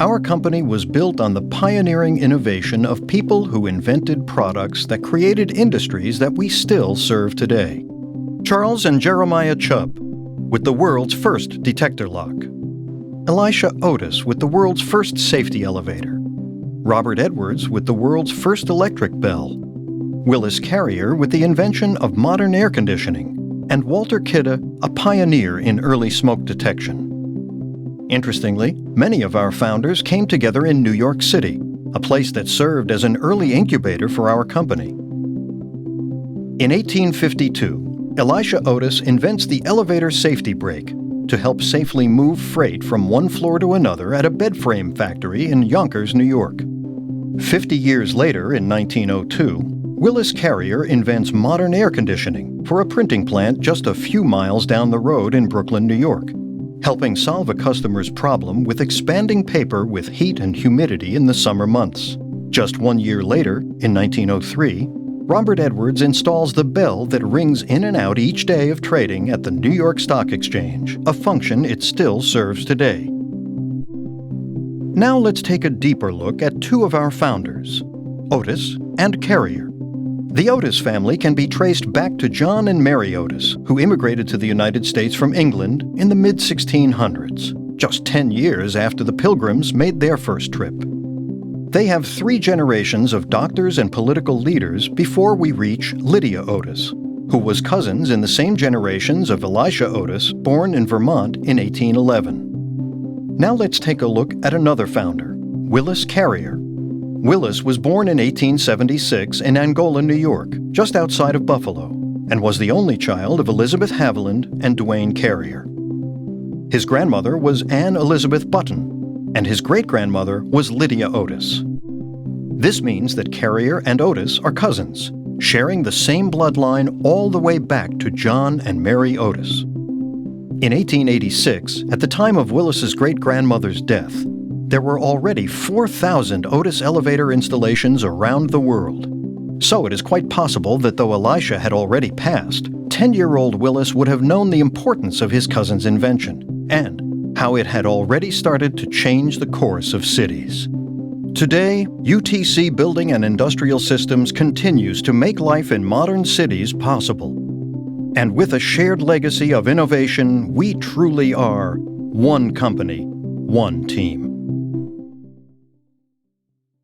our company was built on the pioneering innovation of people who invented products that created industries that we still serve today. Charles and Jeremiah Chubb, with the world's first detector lock. Elisha Otis with the world's first safety elevator. Robert Edwards with the world's first electric bell. Willis Carrier with the invention of modern air conditioning. And Walter Kidde, a pioneer in early smoke detection. Interestingly, many of our founders came together in New York City, a place that served as an early incubator for our company. In 1852, Elisha Otis invents the elevator safety brake to help safely move freight from one floor to another at a bed frame factory in Yonkers, New York. 50 years later, in 1902, Willis Carrier invents modern air conditioning for a printing plant just a few miles down the road in Brooklyn, New York, helping solve a customer's problem with expanding paper with heat and humidity in the summer months. Just 1 year later, in 1903, Robert Edwards installs the bell that rings in and out each day of trading at the New York Stock Exchange, a function it still serves today. Now let's take a deeper look at two of our founders, Otis and Carrier. The Otis family can be traced back to John and Mary Otis, who immigrated to the United States from England in the mid-1600s, just 10 years after the Pilgrims made their first trip. They have 3 generations of doctors and political leaders before we reach Lydia Otis, who was cousins in the same generations of Elisha Otis, born in Vermont in 1811. Now let's take a look at another founder, Willis Carrier. Willis was born in 1876 in Angola, New York, just outside of Buffalo, and was the only child of Elizabeth Haviland and Duane Carrier. His grandmother was Anne Elizabeth Button, and his great-grandmother was Lydia Otis. This means that Carrier and Otis are cousins, sharing the same bloodline all the way back to John and Mary Otis. In 1886, at the time of Willis's great-grandmother's death, there were already 4,000 Otis elevator installations around the world. So it is quite possible that though Elisha had already passed, 10-year-old Willis would have known the importance of his cousin's invention and how it had already started to change the course of cities. Today, UTC Building and Industrial Systems continues to make life in modern cities possible. And with a shared legacy of innovation, we truly are one company, one team.